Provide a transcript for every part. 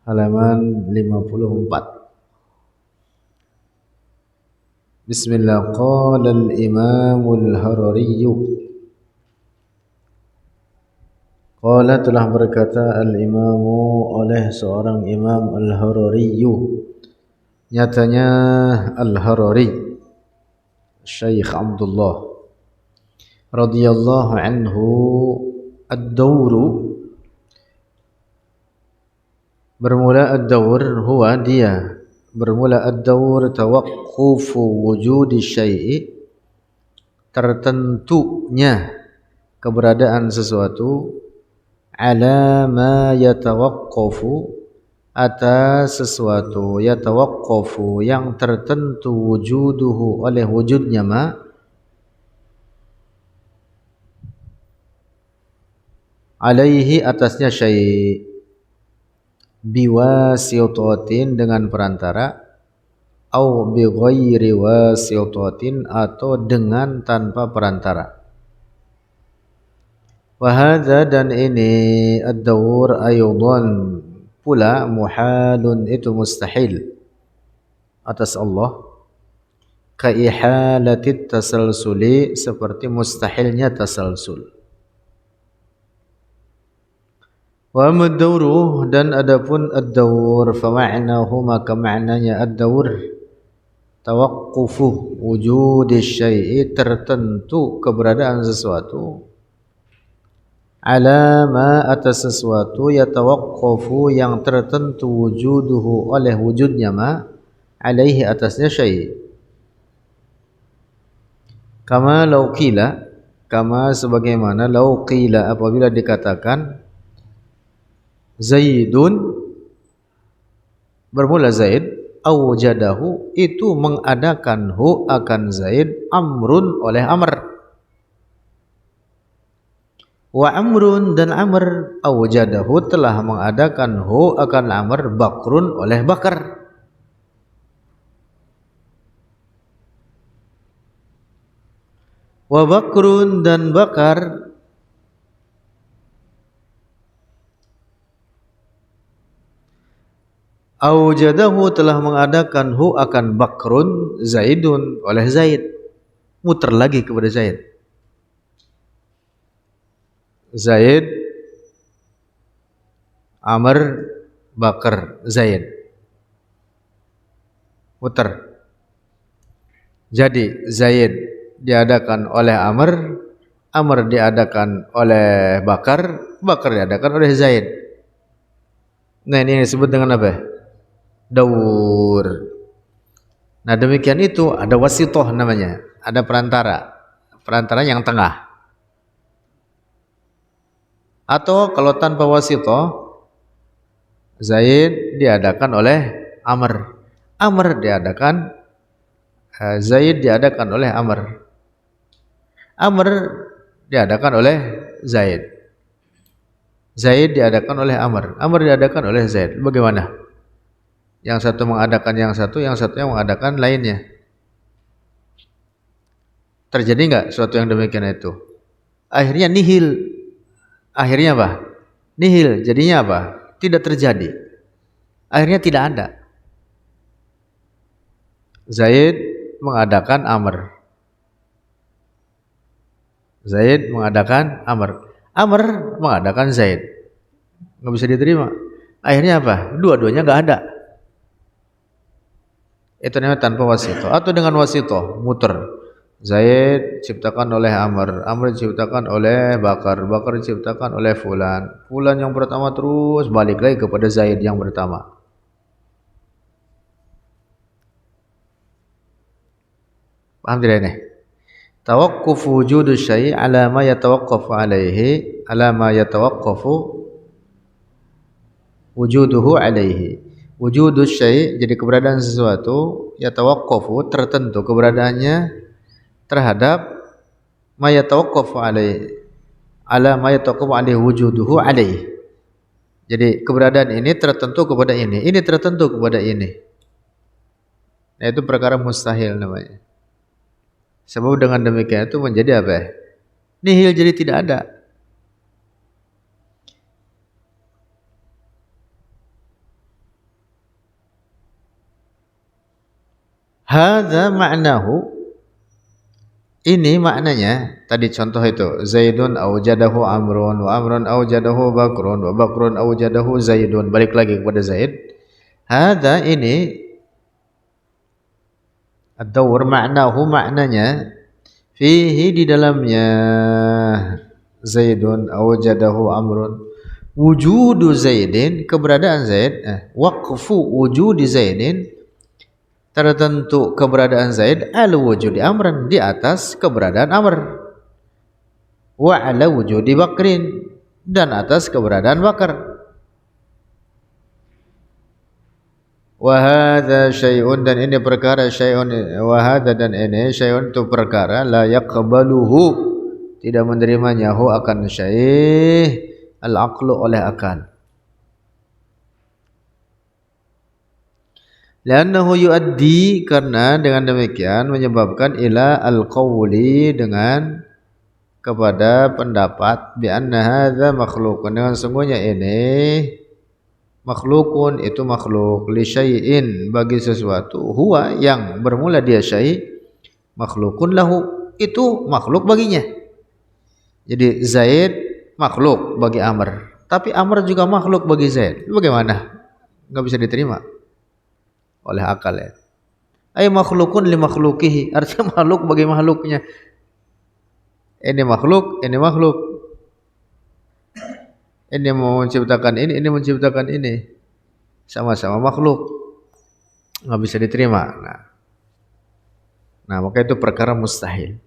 halaman 54. Bismillah. Qala al-Imam al-Harari. Qala telah berkata al-Imamu oleh seorang Imam al-Harari. Nyatanya al-Harari Syekh Abdullah radhiyallahu anhu ad-dawru bermula ad-dawr huwa dia bermula ad-dawr tawaqqufu wujudi syai'i tertentunya keberadaan sesuatu ala ma yatawaqqafu atas sesuatu yatawaqqafu yang tertentu wujuduhu oleh wujudnya ma alaihi atasnya syai' biwasitatin dengan perantara au bi ghairi wasitatin atau dengan tanpa perantara. Wa hadza dan ini ad-dawr aydan pula muhalun itu mustahil atas Allah ka ihalatit tasalsuli seperti mustahilnya tasalsul. Wa ad-dawru dan adapun ad-dawr fa ma'nahu maka maknanya ad-dawr tawaqqufu wujudi syai'i tertentu keberadaan sesuatu ala ma atas sesuatu yatawaqqafu yang tertentu wujuduhu oleh wujudnya ma alaihi atasnya syai' kama law qila kama sebagaimana law qila apabila dikatakan Zaidun bermula Zaid awjadahu itu mengadakan hu akan Zaid Amrun oleh Amr wa Amrun dan Amr awjadahu telah mengadakan hu akan Amr Bakrun oleh Bakar. Wa Bakrun dan Bakar awjadahu telah mengadakan hu akan Bakrun Zaidun oleh Zaid. Muter lagi kepada Zaid. Zaid, Amr, Bakar, Zaid. Muter. Jadi Zaid diadakan oleh Amr, Amr diadakan oleh Bakar, Bakar diadakan oleh Zaid. Nah ini disebut dengan apa? Dawur. Nah demikian itu ada wasitoh namanya, ada perantara yang tengah. Atau kalau tanpa wasitoh, Zaid diadakan oleh Amr, Amr diadakan Zaid diadakan oleh Amr, Amr diadakan oleh Zaid, Zaid diadakan oleh Amr, Amr diadakan oleh Zaid. Bagaimana? Yang satu mengadakan yang satu yang mengadakan lainnya. Terjadi enggak suatu yang demikian itu? Akhirnya nihil. Akhirnya apa? Nihil. Jadinya apa? Tidak terjadi. Akhirnya tidak ada. Zaid mengadakan Amr. Zaid mengadakan Amr. Amr mengadakan Zaid. Nggak bisa diterima. Akhirnya apa? Dua-duanya nggak ada. Itu namanya tanpa wasitoh. Atau dengan wasitoh, muter. Zaid diciptakan oleh Amr, Amr diciptakan oleh Bakar, Bakar diciptakan oleh Fulan, Fulan yang pertama terus balik lagi kepada Zaid yang pertama. Paham tidak ini? Tawaqquf wujudu syai' ala ma yatawaqqafu alaihi, ala ma yatawaqqafu wujuduhu alaihi. Wujudu syai' jadi keberadaan sesuatu, yatawaqqafu tertentu keberadaannya terhadap ma yatawaqqafu alaihi, ala ma yatawaqqafu alaihi wujuduhu alaihi. Jadi keberadaan ini tertentu kepada ini tertentu kepada ini. Nah, itu perkara mustahil namanya. Sebab dengan demikian itu menjadi apa? Nihil, jadi tidak ada. Hadza ma'nahu, ini maknanya tadi contoh itu Zaidun aujadahu Amrun wa Amrun aujadahu Bakrun wa Bakrun aujadahu Zaidun, balik lagi kepada Zaid. Hadza ini ad-daur ma'nahu, maknanya fihi di dalamnya Zaidun aujadahu Amrun, wujudu Zaidin keberadaan Zaid, waqfu wujudi Zaidin tertentu keberadaan Zaid, ala wujudi Amran di atas keberadaan Amr, wa ala wujudi Bakrin dan atas keberadaan Bakar. Wa hadza syai'un, dan ini perkara syai'un, wa hadza dan ini syai'un itu perkara la yaqbaluhu tidak menerimanya hu akan syai' al-aqlu oleh akal. Li'annahu yuaddi, karena dengan demikian menyebabkan ila al-qawli dengan kepada pendapat bi anna hadza makhluqun, dengan sungguhnya ini makhlukun itu makhluk, li syai'in bagi sesuatu, huwa yang bermula dia syai', makhlukun lahu itu makhluk baginya. Jadi Zaid makhluk bagi Amr, tapi Amr juga makhluk bagi Zaid. Bagaimana? Enggak bisa diterima oleh akal ya. Ay makhlukun li makhlukihi, artinya makhluk bagi makhluknya. Ini makhluk, ini makhluk. Ini mau menciptakan ini menciptakan ini. Sama-sama makhluk. Enggak bisa diterima. Nah, maka itu perkara mustahil.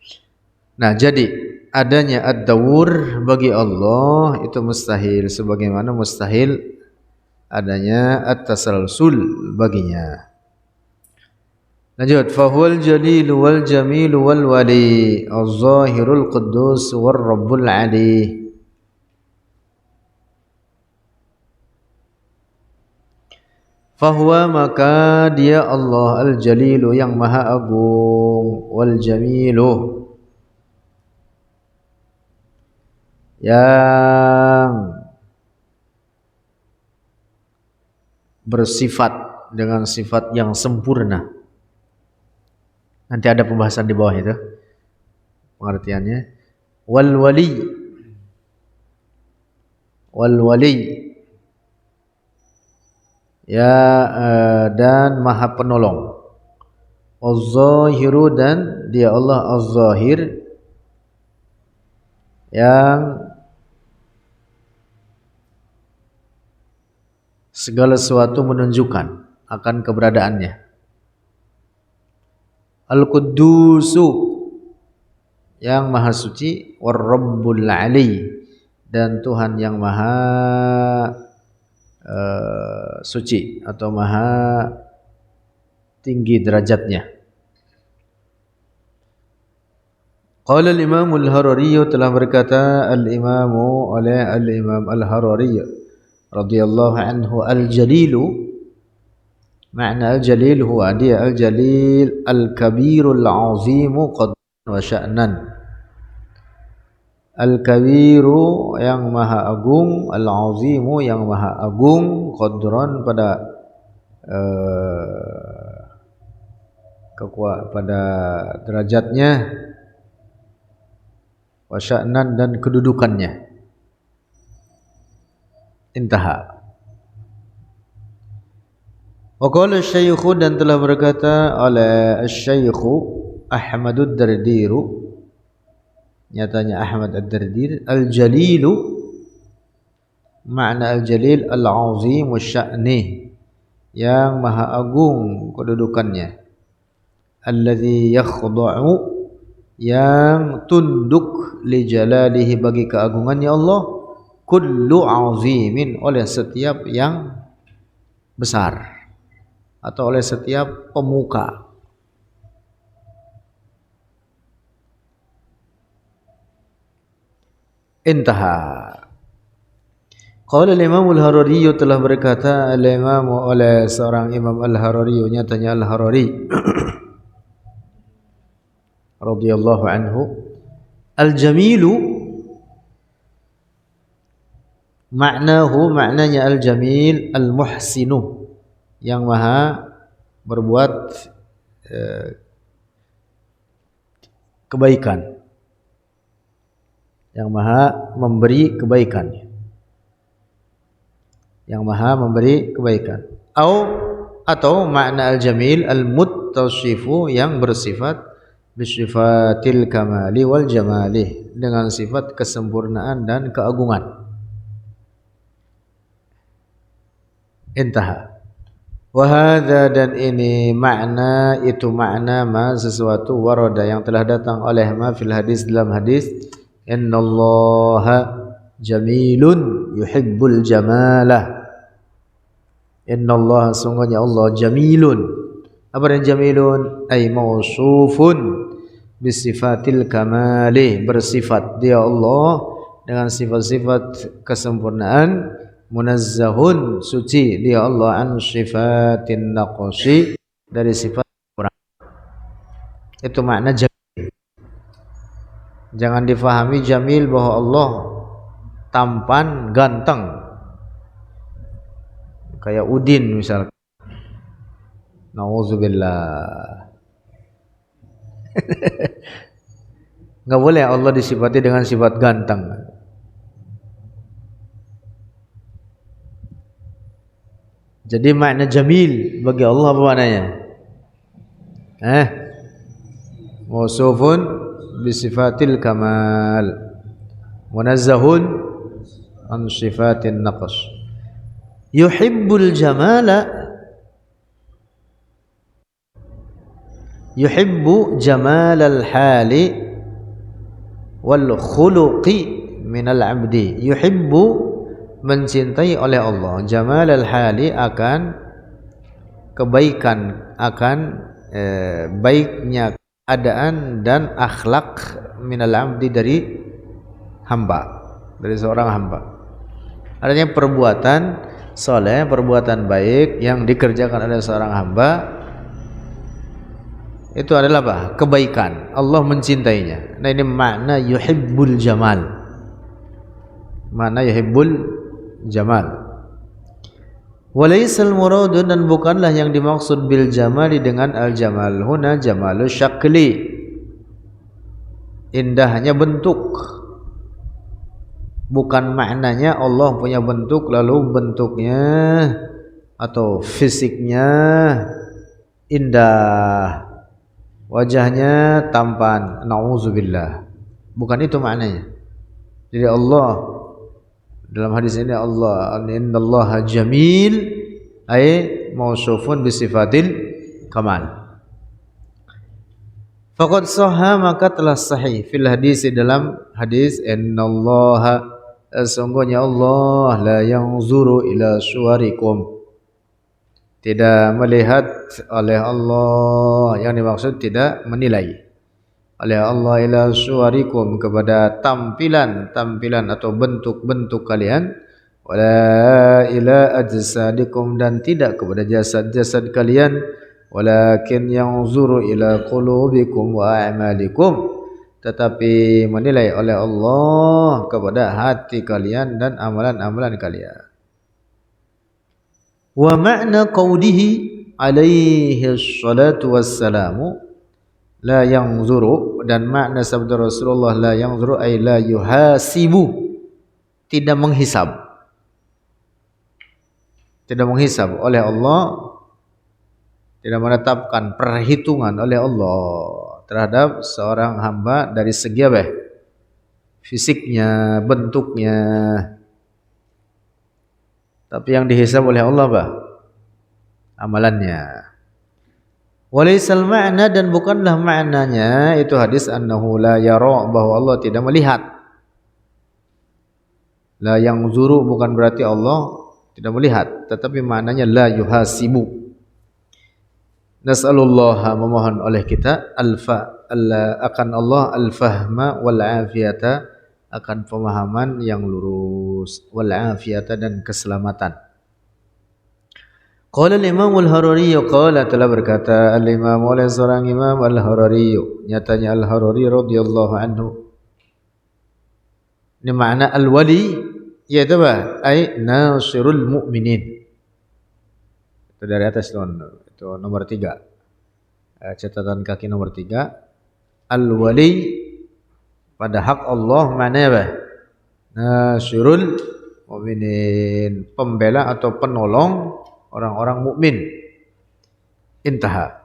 Nah, jadi adanya ad-dawur bagi Allah itu mustahil, sebagaimana mustahil adanya at-tasalsul baginya. Lanjut, fahuwal jalilu wal jamilu wal wali az-zahirul quddus war rabbul ali. Fahuwa maka dia Allah al-jalilu yang maha agung, wal jamilu yang bersifat dengan sifat yang sempurna. Nanti ada pembahasan di bawah itu pengertiannya. Wal wali, wal wali ya, dan maha penolong. Az-zahiru, dan dia Allah az-zahir yang segala sesuatu menunjukkan akan keberadaannya. Al-Quddusu yang maha suci, war-Rabbul Ali, dan Tuhan yang maha suci atau maha tinggi derajatnya. Qala al-Imam al-Harari, telah berkata al-Imamu oleh al-Imam al-Harari radhiyallahu anhu, al-Jalilu, makna al-Jalil huwa dia al-Jalil al-Kabirul Azimu qadran wa sya'nan. Al-Kabiru yang maha agung, al-Azimu yang maha agung, qadran pada pada derajatnya, wa sya'nan dan kedudukannya. Intaha. Wa qala asy-syaikhu, dan telah berkata oleh asy-syaikhu Ahmad ad-Dardiru, nyatanya Ahmad ad-Dardir, al-Jalilu, makna al-Jalil al-Azim sya'ni, yang maha agung kedudukannya, alladzi yakhda'u, yang tunduk li jalalihi bagi keagungannya Allah, kullu azimin, oleh setiap yang besar atau oleh setiap pemuka. Intaha. Qala al-Imam al-Harari, telah berkata al-Imam oleh seorang Imam al-Harari, nyatanya al-Harari radhiyallahu anhu, al-Jamilu maknahu, maknanya al-Jamil al-Muhsinu, yang maha berbuat kebaikan, yang maha memberi kebaikan, yang maha memberi kebaikan. Atau makna al-jamil al-muttasifu, yang bersifat bisifatil kamali wal jamali, dengan sifat kesempurnaan dan keagungan. Intaha. Wahada, dan ini makna, itu makna ma, sesuatu, warada, yang telah datang oleh ma fil hadis, dalam hadis, innallaha jamilun yuhibbul jamalah. Innallaha, sungguhnya Allah, jamilun. Apa yang jamilun? Ay mausufun bisifatil kamali, bersifat dia Allah dengan sifat-sifat kesempurnaan. Munazzahun, suci dia Allah, an sifatin naqsi, dari sifat kurang. Itu makna jamil. Jangan difahami jamil bahwa Allah tampan, ganteng, kayak Udin misalkan. Nauzubillah. Enggak boleh Allah disifati dengan sifat ganteng. Jadi makna jamil bagi Allah apa maknanya? Mausufun bisifatil kamal, munazzahun an sifatin naqs. Yuhibbul jamala, yuhibbu jamalal hali wal khuluqi minal abdi. Yuhibbu, mencintai oleh Allah, jamalal hali, akan kebaikan, akan baiknya keadaan dan akhlak, minal abdi, dari hamba, dari seorang hamba. Artinya perbuatan soleh, perbuatan baik yang dikerjakan oleh seorang hamba, itu adalah apa? Kebaikan. Allah mencintainya. Nah, ini makna yuhibbul jamal. Makna yuhibbul jamal. Walaisal muradu, dan bukanlah yang dimaksud bil jamali dengan al jamal huna jamalu syakli, indahnya bentuk. Bukan maknanya Allah punya bentuk lalu bentuknya atau fisiknya indah, wajahnya tampan. Nauzubillah. Bukan itu maknanya. Jadi Allah, dalam hadis ini, Allah, innallaha jamil, ay mausufun bisifatil kamal. Faqad sahha, maka telah sahih, fil hadis, dalam hadis, innallaha, sesungguhnya Allah, la yanzuru ila suwarikum, tidak melihat oleh Allah, yang dimaksud tidak menilai oleh Allah, ila suwarikum, kepada tampilan atau bentuk-bentuk kalian, wala ila ajsadikum, dan tidak kepada jasad-jasad kalian, walakin yanzuru ila qulubikum wa a'malikum, tetapi menilai oleh Allah kepada hati kalian dan amalan-amalan kalian. Wa ma'na qawlihi alaihi salatu wassalamu, la yanzuru, dan makna sabda Rasulullah la yanzuru ay la yuhasibu, tidak menghisab. Tidak menghisab oleh Allah, tidak menetapkan perhitungan oleh Allah terhadap seorang hamba dari segi apa? Fisiknya, bentuknya. Tapi yang dihisab oleh Allah apa? Amalannya. Walaisal ma'na, dan bukanlah maknanya itu hadis annahu la yara, bahwa Allah tidak melihat. La yanzuru bukan berarti Allah tidak melihat, tetapi maknanya la yuhasibu. Nas'alullah, memohon oleh kita akan Allah al-fahma wal afiyata, akan pemahaman yang lurus, wal afiyata, dan keselamatan. Qala al-Imam al-Harari, qala, telah berkata al-Imam, oleh seorang Imam al-Harari, nyatanya al-Harari radhiyallahu anhu. Ini makna al-wali, yaitu apa? Ai nasirul mu'minin. Itu dari atas itu nomor 3. Catatan kaki nomor 3. Al-wali pada hak Allah mana apa? Nasyrul mu'minin, pembela atau penolong orang-orang mukmin. Intaha.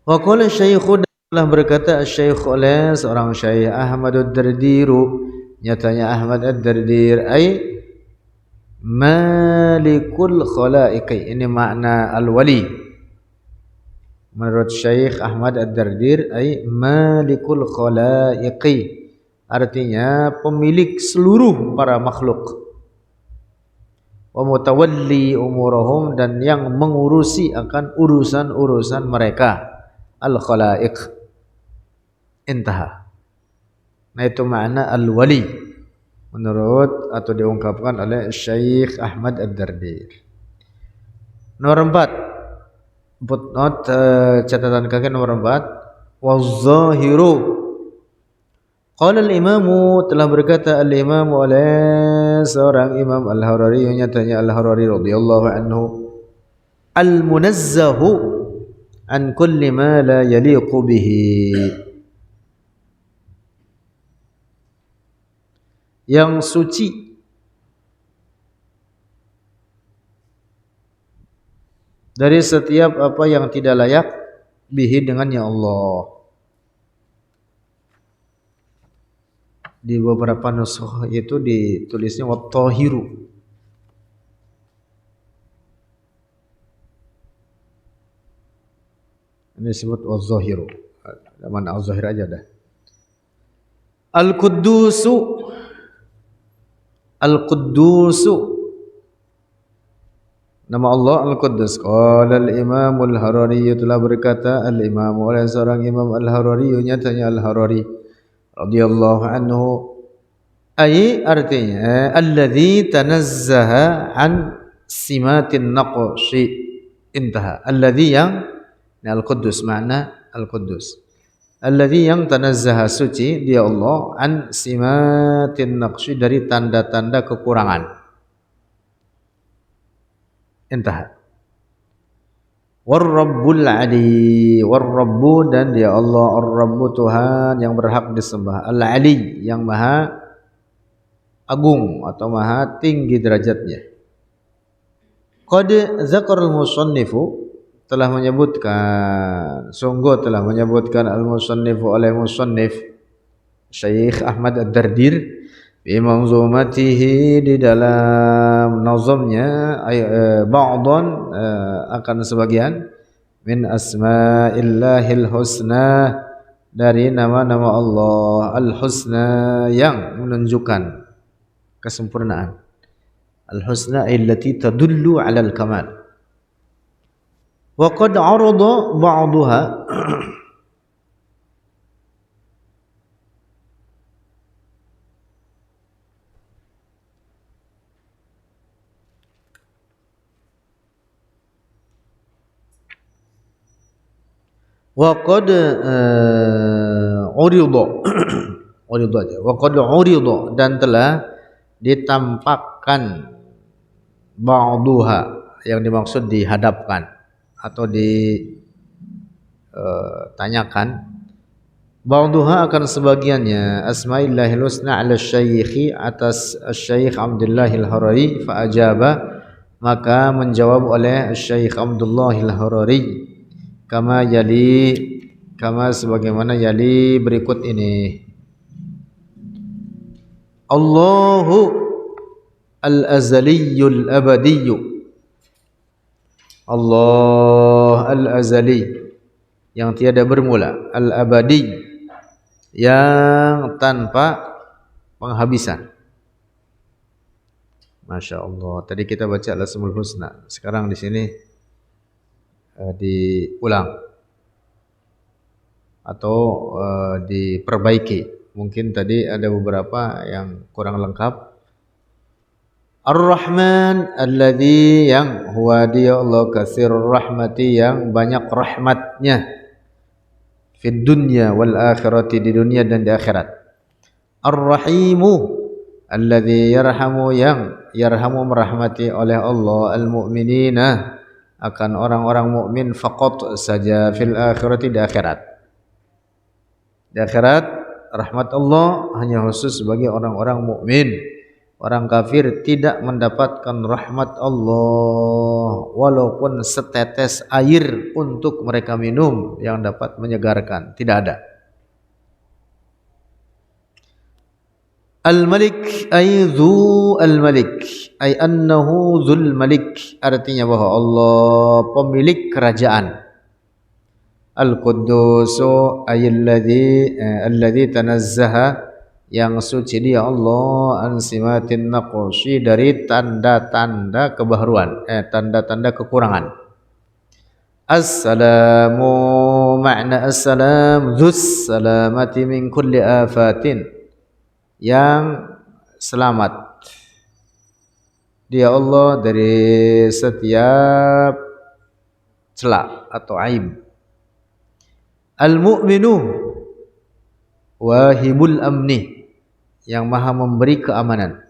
Wa qala syaikhu, telah berkata Syekh oleh seorang Syekh Ahmad Ad-Dardir, nyatanya Ahmad Ad-Dardir ay malikul khalaiqi, ini makna al-wali menurut Syekh Ahmad Ad-Dardir, ay malikul khalaiqi, artinya pemilik seluruh para makhluk, wa mutawalli umurahum, dan yang mengurusi akan urusan-urusan mereka, al-khalaiq. Intaha. Nah itu makna al-wali menurut atau diungkapkan oleh Syekh Ahmad Ad-Dardir. Nomor 4, footnote, catatan kaki nomor 4, waz-zahiru, qala al-imamu, telah berkata al-imamu oleh seorang Imam Al-Harari, nyatanya Al-Harari radhiyallahu anhu, al-munazzahu an kulli ma la yaliqu bihi, yang suci dari setiap apa yang tidak layak bihi dengannya Allah. Di beberapa nusukh itu ditulisnya wat-tahiru. Ini disebut waz-zahiru. Mana az-zahir aja dah. Al-Quddusu, Al-Quddusu, nama Allah Al-Quddus. Qala al-Imam Al-Harari, telah berkata al-Imam oleh seorang Imam Al-Harari, nyatanya Al-Harari radhiyallahu anhu, ay artinya alladzi tanazzaha an simatin naqshi. Intaha. Alladzi, yang, Al-Quddus makna Al-Quddus, alladzi yang tanazzaha suci dia Allah, an simatin naqshi dari tanda-tanda kekurangan. Intaha. War-Rabbul Ali, War-Rabbu, dan dia Allah Ar-Rabbu, Tuhan yang berhak disembah, Al-Ali, yang maha agung atau maha tinggi derajatnya. Qad zakar al-musannifu, telah menyebutkan, sungguh telah menyebutkan al-musannifu oleh musannif Syekh Ahmad Ad-Dardir bi manzumatihi, di dalam nazamnya, ba'dhan, akan sebagian, min asma'illahil husna, dari nama-nama Allah al-husna, yang menunjukkan kesempurnaan, al-husna allati tadullu 'alal kamal. Wa qad 'arada ba'daha, wa qad urida urida aja, wa qad urida, dan telah ditampakkan, ba'duha, yang dimaksud dihadapkan atau ditanyakan, ba'duha akan sebagiannya, asma'illahil husna 'ala syekhi, atas Syekh Abdullahil Harari, fa ajaba, maka menjawab oleh Syekh Abdullahil Harari, kama yali, kama sebagaimana yali berikut ini. Allahu al-azaliyul abadiyyu, Allah al-azali, yang tiada bermula, al-abadi, yang tanpa penghabisan. Masya Allah. Tadi kita baca al-asmaul husna, sekarang di sini diulang atau diperbaiki. Mungkin tadi ada beberapa yang kurang lengkap. Ar-Rahman alladzi, yang huwa dia Allah katsirur rahmati, yang banyak rahmatnya, fid dunya wal akhirati, di dunia dan di akhirat. Ar-Rahimu alladzi yarhamu, yang yarhamu merahmati oleh Allah al-mu'minina, akan orang-orang mukmin faqat saja fil akhirati, di akhirat. Di akhirat rahmat Allah hanya khusus bagi orang-orang mukmin. Orang kafir tidak mendapatkan rahmat Allah walaupun setetes air untuk mereka minum yang dapat menyegarkan, tidak ada. Al-Malik ay dzu al-Malik ay annahu dzul Malik, artinya bahwa Allah pemilik kerajaan. Al-Quddusu ay alladzi tanazzaha, yang suci dia Allah, an simatin naqsi, dari tanda-tanda kebaharuan, tanda-tanda kekurangan. Assalamu, makna assalam dzus salamati min kulli afatin, yang selamat dia Allah dari setiap celak atau aib. Al-Mu'minu wahibul amni, yang maha memberi keamanan.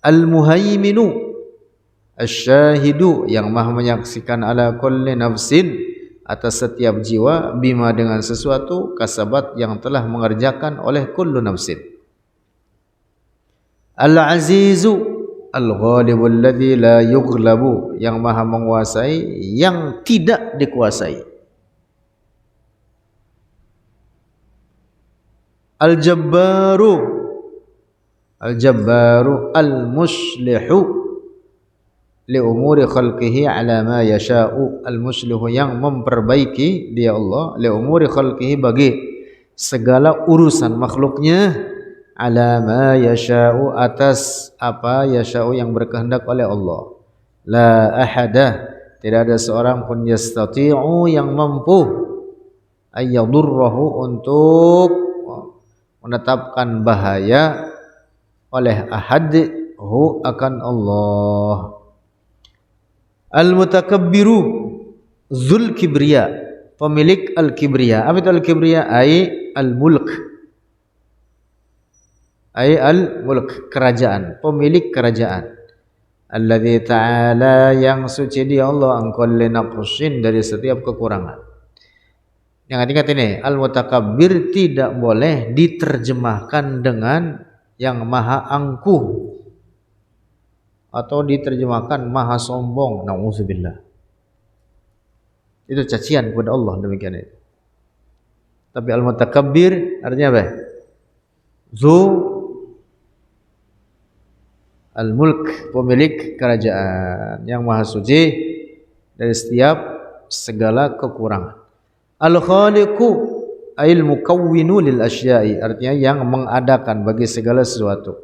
Al-Muhaiminu asy-syahidu, yang maha menyaksikan ala kulli nafsin, atas setiap jiwa, bima, dengan sesuatu, kasabat, yang telah mengerjakan oleh kullu nafsin. Al-Azizu al-Ghalibu alladzi la yughlabu, yang maha menguasai yang tidak dikuasai. Al-Jabbaru al-Muslihu li umuri khalqihi ala ma yasha'u, al-Muslihu, yang memperbaiki dia Allah, li umuri khalqihi, bagi segala urusan makhluknya, ala ma yasha'u, atas apa yasha'u, yang berkehendak oleh Allah. La ahada, tidak ada seorang pun yastati'u, yang mampu ayyadurrahu, untuk menetapkan bahaya oleh ahad hu, akan Allah. Al-Mutakabbiru dzul kibriya, pemilik al-kibriya. Apa itu al-kibriya? Ai al-mulk, ai al-mulk, kerajaan, pemilik kerajaan. Alladzi ta'ala, yang suci dia Allah, an kulli naqsin, dari setiap kekurangan. Yang ingat ini, al-mutakabbir tidak boleh diterjemahkan dengan yang maha angkuh, atau diterjemahkan maha sombong. Nauzubillah. Itu cacian kepada Allah, demikian itu. Tapi al-mutakabbir artinya apa? Zu al-mulk, pemilik kerajaan, yang maha suci dari setiap segala kekurangan. Al-Khaliqu ayil mukawwinu lil asya'i, artinya yang mengadakan bagi segala sesuatu.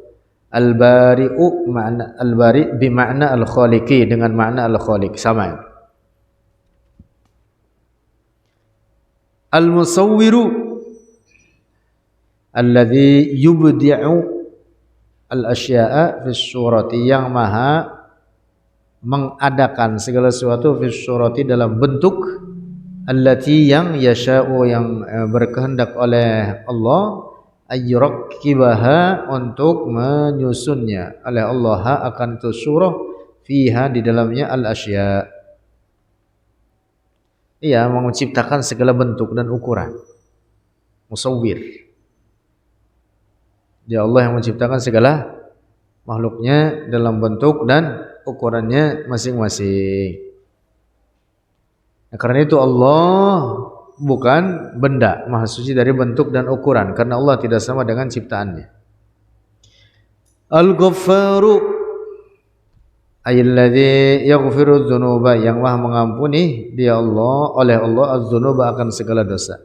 Al-Bari'u, makna al-Bari' bimakna al-Khaliqi, dengan makna al-Khaliq, sama. Al-Musawwiru alladzi yubdi'u al-asya'a fi surati, yang maha mengadakan segala sesuatu fi surati, dalam bentuk, allati, yang yasha'u, yang berkehendak oleh Allah, ayyurakkibaha, untuk menyusunnya oleh Allah, akan itu surah, fiha, di dalamnya, al-asya', ia menciptakan segala bentuk dan ukuran. Musawwir, dia Allah yang menciptakan segala makhluknya dalam bentuk dan ukurannya masing-masing. Karena itu Allah bukan benda, maha suci dari bentuk dan ukuran, karena Allah tidak sama dengan ciptaannya. Al-Ghaffaru alladzi yaghfiru dzunuba, yang maha mengampuni dia Allah, oleh Allah, az-dzunuba, akan segala dosa.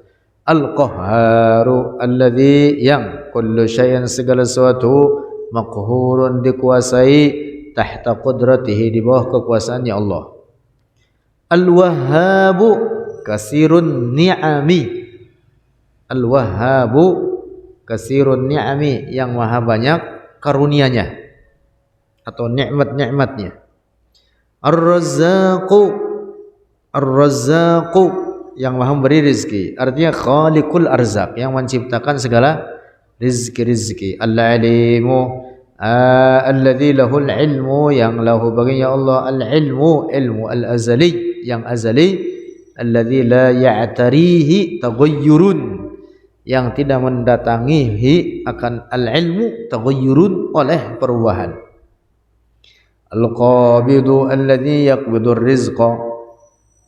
Al-Qahharu alladzi, yang kullu syai'in, segala sesuatu, maqhurun, dikuasai, tahta qudratihi, di bawah kekuasaannya Allah. Al-Wahhabu kasirun ni'ami, Al-Wahhabu kasirun ni'ami, yang maha banyak karunianya atau nikmat-nikmatnya. Ar-Razzaqu, Ar-Razzaqu, yang maha memberi rezeki, artinya khaliqul arzaq, yang menciptakan segala rezeki-rezeki. Al-Alimu alladzi lahul ilmu, yang lahu baginya Allah al-ilmu, ilmu al-azali, yang azali, alladzi la ya'tarihi taghayyurun, yang tidak mendatangihi akan al-ilmu taghayyurun oleh perubahan. Al-qabidu alladzi yaqbidu ar-rizqa,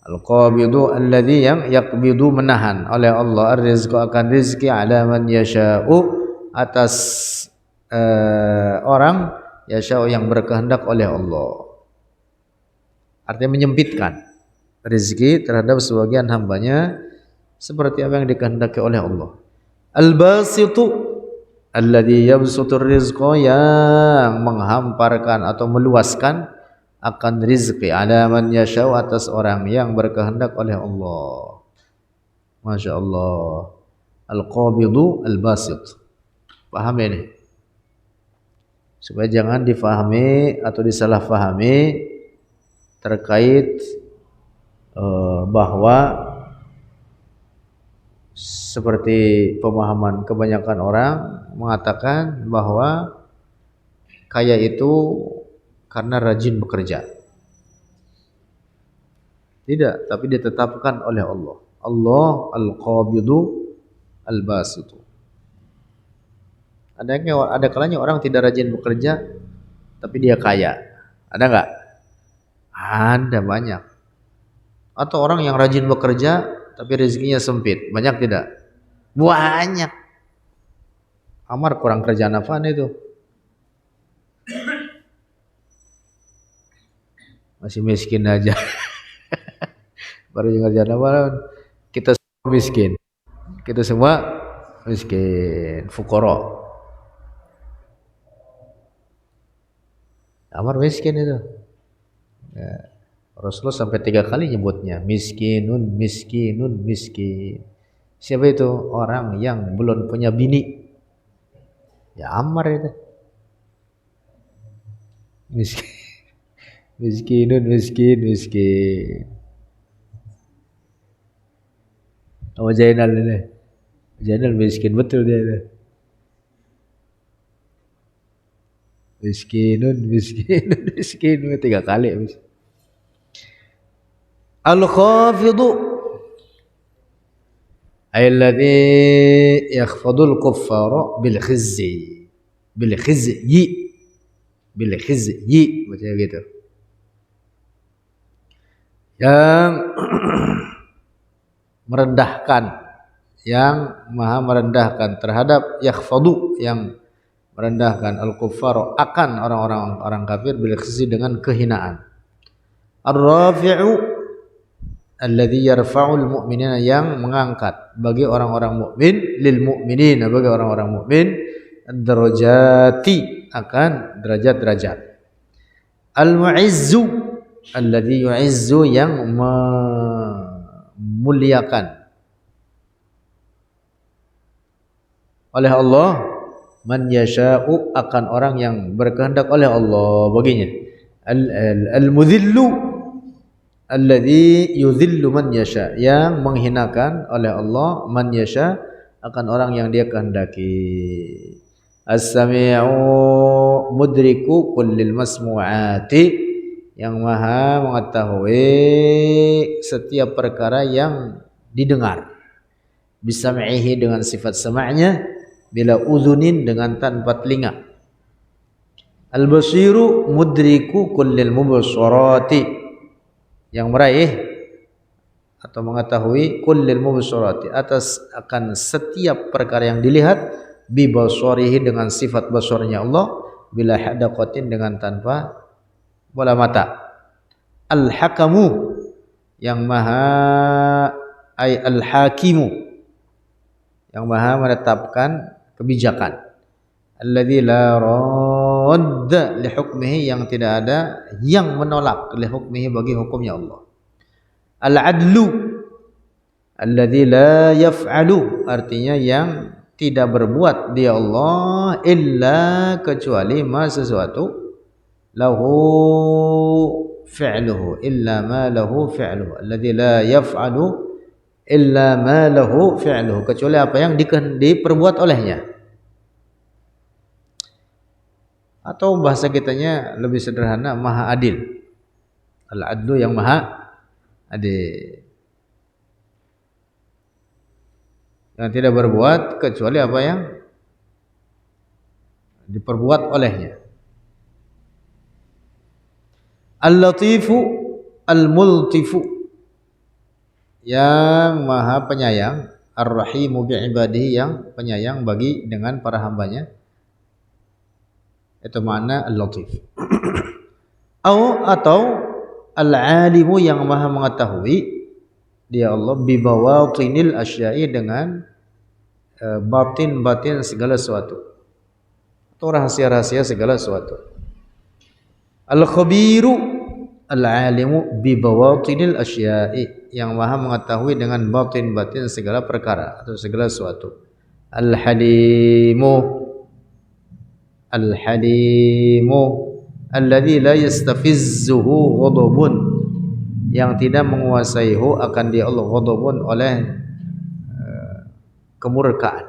al-qabidu alladzi yang yaqbidu menahan oleh Allah ar-rizqa akan rizki ala man yasha'u atas orang yasha'u yang berkehendak oleh Allah. Artinya menyempitkan rezeki terhadap sebagian hambanya seperti apa yang dikehendaki oleh Allah. Al-basitu alladhi yabsutur rizqa, yang menghamparkan atau meluaskan akan rizki ala man yasha'u atas orang yang berkehendak oleh Allah. Masya Allah. Al-qabidu al-basit. Paham ini? Supaya jangan difahami atau disalahfahami terkait bahwa seperti pemahaman kebanyakan orang mengatakan bahwa kaya itu karena rajin bekerja. Tidak, tapi ditetapkan oleh Allah. Allah al-qabidu al-basitu. Ada kalanya orang tidak rajin bekerja tapi dia kaya. Ada enggak? Ada banyak. Atau orang yang rajin bekerja tapi rezekinya sempit. Banyak tidak? Banyak. Amar kurang kerjaan apaan itu? Masih miskin aja. Baru kerjaan apaan? Kita semua miskin. Kita semua miskin. Fuqara. Amar miskin itu. Ya. Rasulullah sampai 3 kali nyebutnya miskinun, miskinun, miskin. Siapa itu? Orang yang belum punya bini. Ya Ammar itu. Miskin. Miskinun, miskin, miskin. Sama Zainal ini. Zainal miskin betul dia itu. Miskinun, miskinun, miskinun 3 kali. Al-khafidu alladhi yakhfadul kuffara bil khizyi, bil khizyi, bil khizyi, macam gitu. Yang merendahkan, yang maha merendahkan terhadap yakhfadu, yang merendahkan al-kuffar akan orang-orang kafir bil khizyi dengan kehinaan. Ar-rafi'u alladzi yarfa'ul mu'minina, yang mengangkat bagi orang-orang mukmin, lil mu'minina bagi orang-orang mukmin, ad-darajati akan derajat-derajat. Al-mu'izzu alladzi yu'izzu, yang memuliakan oleh Allah, man yasha'u akan orang yang berkehendak oleh Allah baginya. Al-mudhillu alladzi yudhillu man yasha, yang menghinakan oleh Allah man yasha akan orang yang dia kehendaki. As-sami'u mudriku kullil masmu'ati, yang maha mengetahui setiap perkara yang didengar. Bisam'ihi dengan sifat sama'nya, bila udhunin dengan tanpa telinga. Al-basiru mudriku kullil mubasharati, yang meraih atau mengetahui kullil mubasharati atas akan setiap perkara yang dilihat, bi basarihi dengan sifat basarnya Allah, bila hadaqatin dengan tanpa bola mata. Al-hakamu, yang maha ay al-hakimu, yang maha menetapkan kebijakan. Alladzi la radda li hukmihi, yang tidak ada yang menolak li hukmihi bagi hukumnya Allah. Al-adlu alladzi la yaf'alu, artinya yang tidak berbuat dia Allah illa kecuali ma sesuatu lahu fi'luhu, illa ma lahu fi'luhu. Alladzi la yaf'alu illa ma lahu fi'luhu, kecuali apa yang diperbuat olehnya. Atau bahasa kitanya lebih sederhana, maha adil. Al-adlu, yang maha adik. Yang tidak berbuat kecuali apa yang diperbuat olehnya. Al-Latifu Al-Multifu, yang maha penyayang, Ar-Rahimu bi'ibadihi, yang penyayang bagi dengan para hambanya. Itu makna Al-Latif. Atau Al-Alimu, yang maha mengetahui dia Allah, bi bawatinil asya'i, dengan batin-batin segala sesuatu atau rahasia-rahasia segala sesuatu. Al-Khabiru Al-Alimu bi bawatinil asya'i, yang maha mengetahui dengan batin-batin segala perkara atau segala sesuatu. Al-Halimu alladzi la yastafizzuhu ghadabun, yang tidak menguasaihu akan dia Allah ghadabun, oleh kemurkaan.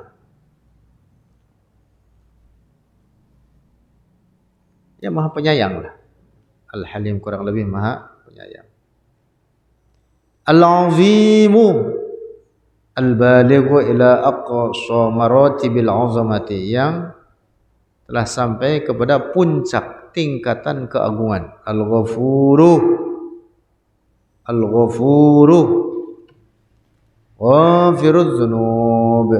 Ya maha penyayang lah. Al-Halim kurang lebih maha penyayang. Al-Azimu al-balighu ila aqsa maratibil azamati, yang telah sampai kepada puncak tingkatan keagungan. Al-Ghafuru Ghafirudz dzunub,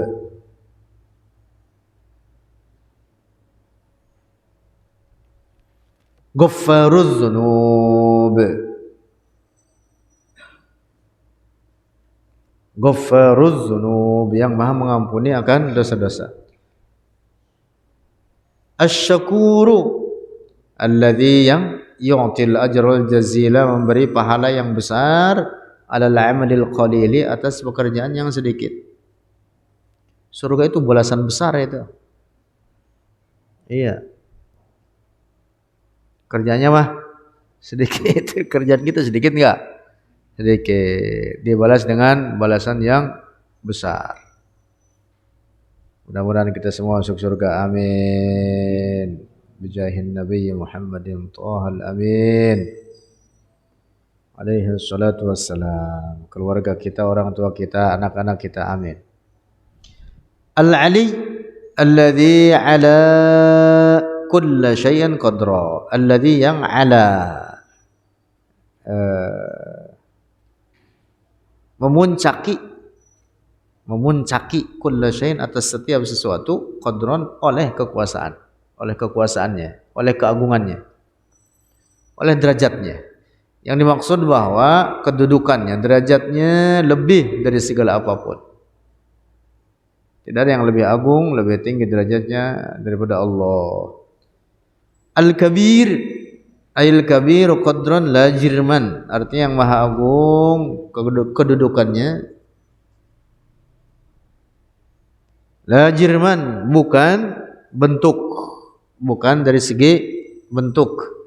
Ghaffarudz dzunub, Ghaffarudz dzunub, yang maha mengampuni akan dosa-dosa. Asy-Syakuru alladzi, yang yu'til ajral jazila, memberi pahala yang besar, alal amalil qalili, atas pekerjaan yang sedikit. Surga itu balasan besar itu. Iya. Kerjanya mah sedikit, kerjaan kita sedikit enggak? Sedikit. Dibalas dengan balasan yang besar. Mudah-mudahan kita semua masuk surga. Amin. Bijahin Nabi Muhammadin Thahal Amin. Alaihi salatu wassalam. Keluarga kita, orang tua kita, anak-anak kita, amin. Al-Ali alladzi ala kulli syai'in qadra, alladzi, yang ala memuncaki kulli syai'in, atas setiap sesuatu, qadran, oleh kekuasaannya, oleh keagungannya, oleh derajatnya. Yang dimaksud bahwa kedudukannya, derajatnya lebih dari segala apapun. Tidak ada yang lebih agung, lebih tinggi derajatnya daripada Allah. Al-Kabir, Al-Kabir qadran la jirman, artinya yang maha agung kedudukannya. La jirman, bukan bentuk, bukan dari segi bentuk.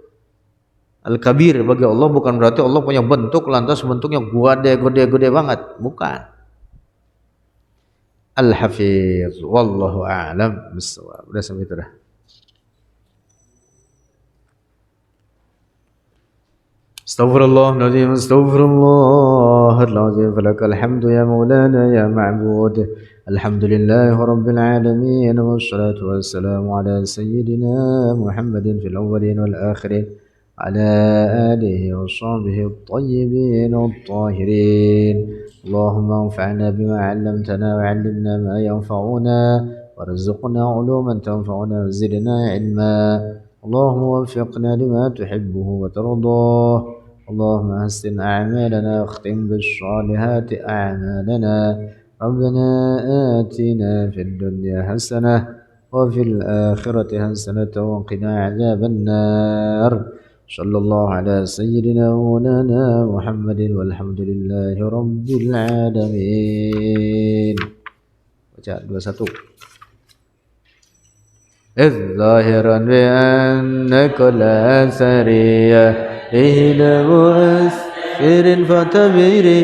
Al-Kabir bagi Allah bukan berarti Allah punya bentuk lantas bentuknya gede banget, bukan. Al-Hafiz, wallahu a'lam bissawab. Udah sampai itu dah. Astaghfirullahaladzim, astaghfirullahaladzim. Falakal hamdu ya maulana ya ma'bud. Alhamdulillahi rabbil alamin. Wassalatu wassalamu ala sayyidina Muhammadin fil awwalin wal akhirin, ala alihi wa sahbihi at-tayyibin at-tahirin. Allahumma anfa'na bima 'allamtana wa 'allimna ma yanfa'una warzuqna 'uluman tanfa'una wa zidna 'ilma. Allahumma waffiqna lima tuhibbuhu wa tardah. Allahumma hassin a'malana wakhtim bis-salihati a'malana. Rabbana atina fid dunya hasanah wa fil akhirati hasanah wa qina 'adzaban nar. Sallallahu ala sayyidina maulana Muhammadin walhamdulillahi rabbil alamin. Baca 21. الظاهرا بأن كل سرية لهنا مؤثر فتبيري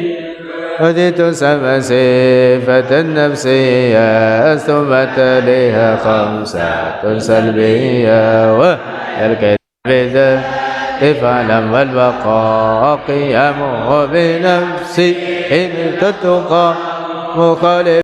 وديت سما صفة النفسية ثم تليها خمسة سلبية والكذب افعلم والبقاء قيامه بنفسي إن تتقى مخالف